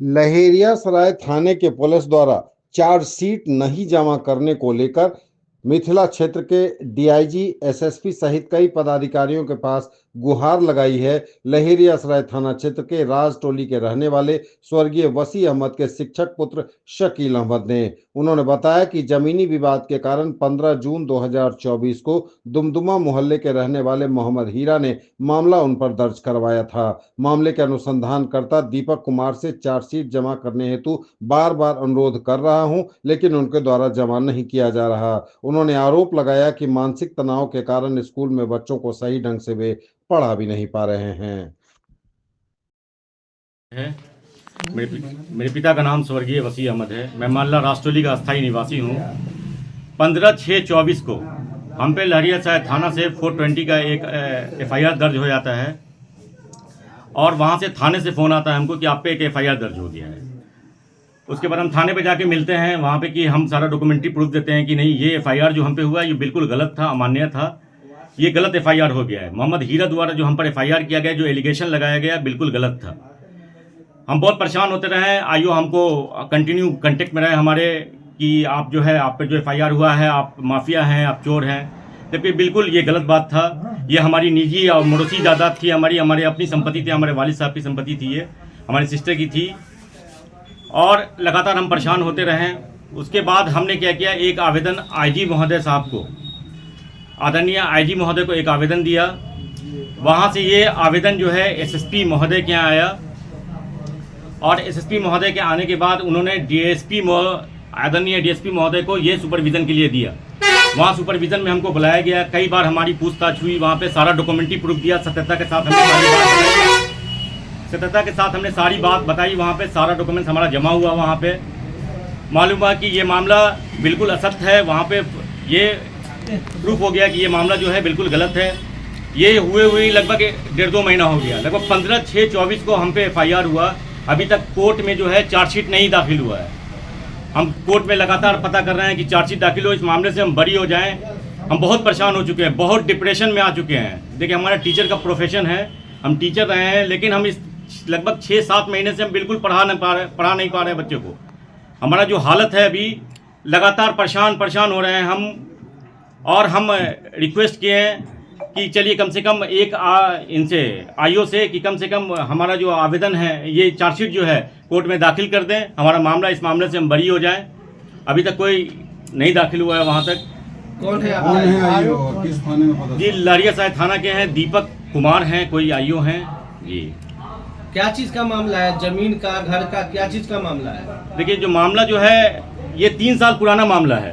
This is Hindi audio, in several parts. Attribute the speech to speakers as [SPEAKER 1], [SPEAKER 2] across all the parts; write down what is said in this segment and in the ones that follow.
[SPEAKER 1] लहेरियासराय थाने के पुलिस द्वारा चार्जशीट नहीं जमा करने को लेकर मिथिला क्षेत्र के डीआईजी, एसएसपी सहित कई पदाधिकारियों के पास गुहार लगाई है। लहेरियासराय थाना क्षेत्र के राज टोली के रहने वाले स्वर्गीय वसी अहमद के शिक्षक पुत्र शकील अहमद ने। उन्होंने बताया कि जमीनी विवाद के कारण 15 जून 2024 को दुमदुमा मोहल्ले के रहने वाले मोहम्मद हीरा ने मामला उन पर दर्ज करवाया था। मामले के अनुसंधानकर्ता दीपक कुमार से चार्जशीट जमा करने हेतु बार बार अनुरोध कर रहा हूं, लेकिन उनके द्वारा जमा नहीं किया जा रहा। उन्होंने आरोप लगाया कि मानसिक तनाव के कारण स्कूल में बच्चों को सही ढंग से वे पढ़ा भी नहीं पा रहे हैं।
[SPEAKER 2] मेरे पिता का नाम स्वर्गीय वसी अहमद है। मैं माल्ला राष्ट्रली का अस्थायी निवासी हूँ। 15/6/24 को हम पे लहेरियासराय थाना से 420 का एक FIR दर्ज हो जाता है और वहाँ से थाने से फ़ोन आता है हमको कि आप पे एक FIR दर्ज हो गया है। उसके बाद हम थाने पे जाके मिलते हैं वहाँ पे कि हम सारा डॉक्यूमेंट्री प्रूफ देते हैं कि नहीं, ये FIR जो हम पे हुआ ये बिल्कुल गलत था, अमान्य था, ये गलत FIR हो गया है। मोहम्मद हीरा द्वारा जो हम पर FIR किया गया, जो एलिगेशन लगाया गया, बिल्कुल गलत था। हम बहुत परेशान होते रहे। आईओ हमको कंटिन्यू कांटेक्ट में रहे हमारे कि आप जो है, आप पे जो FIR हुआ है, आप माफिया हैं, आप चोर हैं, जबकि बिल्कुल ये गलत बात था। ये हमारी निजी और मौरूसी जायदाद थी, हमारे अपनी संपत्ति थी, हमारे वालिद साहब की संपत्ति थी, ये हमारी सिस्टर की थी और लगातार हम परेशान होते रहे। उसके बाद हमने क्या किया, एक आवेदन IG महोदय साहब को, आदरणीय IG महोदय को एक आवेदन दिया। वहाँ से ये आवेदन जो है SSP महोदय के यहाँ आया और SSP महोदय के आने के बाद उन्होंने आदरणीय DSP महोदय को ये सुपरविज़न के लिए दिया। वहाँ सुपरविज़न में हमको बुलाया गया, कई बार हमारी पूछताछ हुई, वहाँ पे सारा डॉक्यूमेंट्री प्रूफ दिया, सत्यता के साथ हमने सारी बात बताई। वहाँ पे सारा डॉक्यूमेंट्स हमारा जमा हुआ। वहाँ पे मालूम हुआ कि ये मामला बिल्कुल असत्य है। वहाँ पे ये प्रूफ हो गया कि ये मामला जो है बिल्कुल गलत है। ये हुए लगभग 1.5-2 महीना हो गया। लगभग 15/6/24 को हम पे FIR हुआ। अभी तक कोर्ट में जो है चार्जशीट नहीं दाखिल हुआ है। हम कोर्ट में लगातार पता कर रहे हैं कि चार्जशीट दाखिल हो, इस मामले से हम बरी हो जाएं। हम बहुत परेशान हो चुके हैं, बहुत डिप्रेशन में आ चुके हैं। देखिए, हमारा टीचर का प्रोफेशन है, हम टीचर रहे हैं, लेकिन हम इस लगभग 6-7 महीने से हम बिल्कुल पढ़ा नहीं पा रहे बच्चे को। हमारा जो हालत है अभी, लगातार परेशान हो रहे हैं हम। और हम रिक्वेस्ट किए हैं कि चलिए कम से कम इनसे आईओ से कि कम से कम हमारा जो आवेदन है, ये चार्जशीट जो है कोर्ट में दाखिल कर दें, हमारा मामला, इस मामले से हम बरी हो जाएं। अभी तक कोई नहीं दाखिल हुआ है। वहाँ तक
[SPEAKER 3] कौन है
[SPEAKER 1] आईओ? किस थाने में पता?
[SPEAKER 2] जी, लहेरियासराय थाना के हैं, दीपक कुमार हैं, कोई आईओ हैं जी।
[SPEAKER 3] क्या चीज का मामला है? जमीन का, घर का, क्या चीज का मामला है?
[SPEAKER 2] देखिए, जो मामला जो है ये 3 साल पुराना मामला है।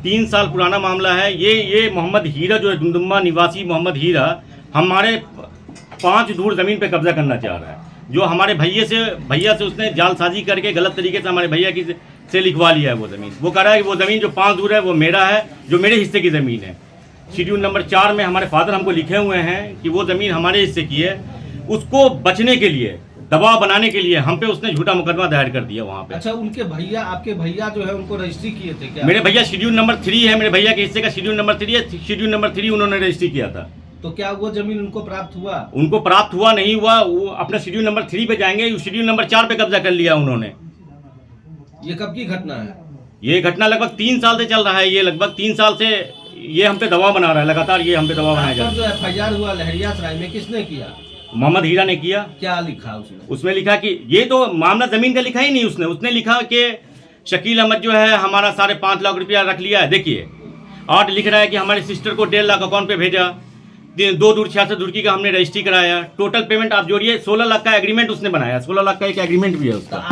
[SPEAKER 2] 3 साल पुराना मामला है। ये मोहम्मद हीरा जो है, दुमदुमा निवासी मोहम्मद हीरा, हमारे 5 दूर ज़मीन पे कब्जा करना चाह रहा है। जो हमारे भैया से उसने जालसाजी करके गलत तरीके से हमारे भैया की से लिखवा लिया है वो ज़मीन। वो कह रहा है कि वो ज़मीन जो 5 दूर है वो मेरा है, जो मेरे हिस्से की ज़मीन है। शेड्यूल नंबर 4 में हमारे फादर हमको लिखे हुए हैं कि वो ज़मीन हमारे हिस्से की है। उसको बचने के लिए, दबाव बनाने के लिए हम पे उसने झूठा मुकदमा दायर कर दिया वहाँ पे।
[SPEAKER 3] अच्छा, उनके भैया, आपके भैया जो है उनको रजिस्ट्री किए थे क्या?
[SPEAKER 2] मेरे भैया शेड्यूल नंबर 3 है, मेरे भैया के हिस्से का शेड्यूल नंबर 3 है। शेड्यूल नंबर 3 उन्होंने रजिस्ट्री किया था।
[SPEAKER 3] तो क्या वो जमीन उनको प्राप्त हुआ?
[SPEAKER 2] उनको प्राप्त हुआ नहीं हुआ, वो अपने शेड्यूल नंबर 3 पे जाएंगे। शेड्यूल नंबर 4 पे कब्जा कर लिया उन्होंने।
[SPEAKER 3] ये कब की घटना है?
[SPEAKER 2] ये घटना लगभग 3 साल से चल रहा है। ये लगभग 3 साल से ये हम पे दबाव बना रहा है, लगातार ये हम पे दबाव बनाया जा रहा है।
[SPEAKER 3] जो FIR हुआ लहेरियासराय में, किसने किया?
[SPEAKER 2] मोहम्मद हीरा ने किया।
[SPEAKER 3] क्या लिखा उसमें?
[SPEAKER 2] उसमें लिखा कि ये तो मामला जमीन का लिखा ही नहीं उसने लिखा कि शकील अहमद जो है हमारा 5.5 लाख रुपया रख लिया है। देखिए, और लिख रहा है कि हमारी सिस्टर को 1.5 लाख अकाउंट पे भेजा, 2 दूर 66 दूर की का हमने रजिस्ट्री कराया। टोटल पेमेंट आप जोड़िए, 16 लाख का एग्रीमेंट उसने बनाया। 16 लाख का एक एग्रीमेंट भी है उसका।
[SPEAKER 3] तो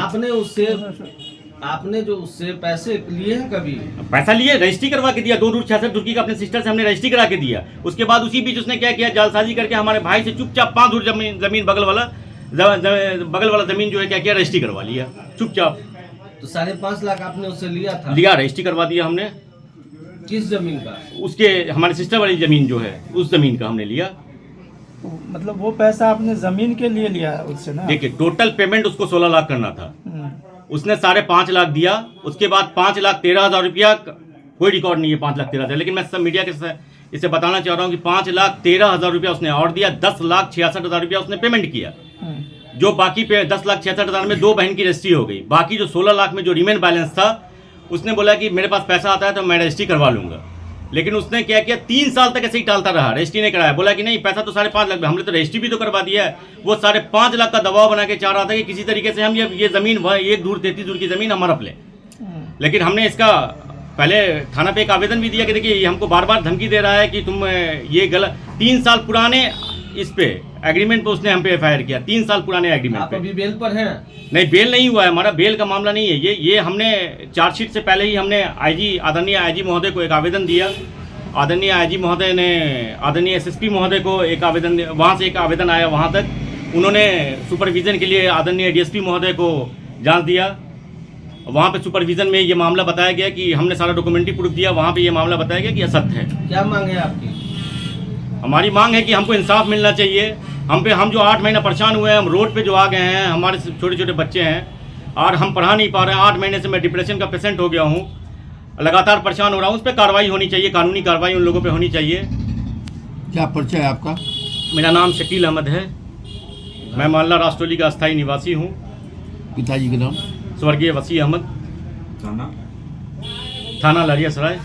[SPEAKER 3] आपने जो उससे पैसे लिए हैं कभी?
[SPEAKER 2] पैसा लिए, रजिस्ट्री करवा के दिया। 2 दूर 66 दूर की का अपने सिस्टर से हमने रजिस्ट्री करा के दिया। उसके बाद उसी बीच उसने क्या किया, जालसाजी करके हमारे भाई से चुपचाप 5 दूर जमीन बगल वाला जमीन जो है क्या किया, रजिस्ट्री करवा लिया चुपचाप।
[SPEAKER 3] तो 5.5 लाख आपने उससे लिया था?
[SPEAKER 2] लिया, रजिस्ट्री करवा दिया हमने।
[SPEAKER 3] किस जमीन का?
[SPEAKER 2] उसके, हमारी सिस्टर वाली जमीन जो है, उस जमीन का हमने लिया।
[SPEAKER 4] मतलब वो पैसा आपने जमीन के लिए लिया है उससे ना?
[SPEAKER 2] देखिए, टोटल पेमेंट उसको 16 लाख करना था। उसने 5.5 लाख दिया। उसके बाद 5,13,000 रुपया, कोई रिकॉर्ड नहीं है 5,13,000, लेकिन मैं सब मीडिया के इसे बताना चाह रहा हूँ कि 5,13,000 रुपया उसने और दिया। 10,66,000 रुपया उसने पेमेंट किया। जो बाकी पे 10,66,000 में 2 बहन की रजिस्ट्री हो गई, बाकी जो 16 लाख में जो रिमेन बैलेंस था उसने बोला कि मेरे पास पैसा आता है तो मैं रजिस्ट्री करवा लूंगा। लेकिन उसने क्या किया, 3 साल तक ऐसे ही टालता रहा, रजिस्ट्री नहीं कराया। बोला कि नहीं पैसा तो 5.5 लाख, हमने तो रजिस्ट्री भी तो करवा दिया है। वो 5.5 लाख का दबाव बना के चाह रहा था कि किसी तरीके से हम ये ज़मीन 1 दूर 33 दूर की ज़मीन हम हड़प लें। लेकिन हमने इसका पहले थाना पे एक आवेदन भी दिया कि देखिए ये हमको बार बार धमकी दे रहा है कि तुम ये गलत, 3 साल पुराने इस पे एग्रीमेंट पे उसने हम पे एफआईआर किया, 3 साल पुराने एग्रीमेंट
[SPEAKER 3] आप
[SPEAKER 2] पे।
[SPEAKER 3] अभी बेल पर हैं?
[SPEAKER 2] नहीं, बेल नहीं हुआ है, हमारा बेल का मामला नहीं है। ये हमने चार्जशीट से पहले ही हमने आदरणीय आईजी महोदय को एक आवेदन दिया। आदरणीय आईजी महोदय ने आदरणीय एसएसपी महोदय को एक आवेदन, वहाँ से एक आवेदन आया वहाँ तक। उन्होंने सुपरविजन के लिए आदरणीय डीएसपी महोदय को जांच दिया। वहाँ पे सुपरविजन में ये मामला बताया गया कि हमने सारा डॉक्यूमेंट्री प्रूफ दिया, वहाँ पे ये मामला बताया गया कि असत्य है।
[SPEAKER 3] क्या मांग है आपकी?
[SPEAKER 2] हमारी मांग है कि हमको इंसाफ मिलना चाहिए। हम जो 8 महीना परेशान हुए हैं, हम रोड पे जो आ गए हैं, हमारे छोटे छोटे बच्चे हैं और हम पढ़ा नहीं पा रहे हैं। 8 महीने से मैं डिप्रेशन का पेशेंट हो गया हूँ, लगातार परेशान हो रहा हूँ। उस पर कार्रवाई होनी चाहिए, कानूनी कार्रवाई उन लोगों पे होनी चाहिए।
[SPEAKER 5] क्या परिचय है आपका?
[SPEAKER 2] मेरा नाम शकील अहमद है, मैं माल्ला राष्ट्रोली का अस्थायी निवासी हूँ।
[SPEAKER 5] पिताजी के नाम?
[SPEAKER 2] स्वर्गीय वसी अहमद, थाना लहरियासराय।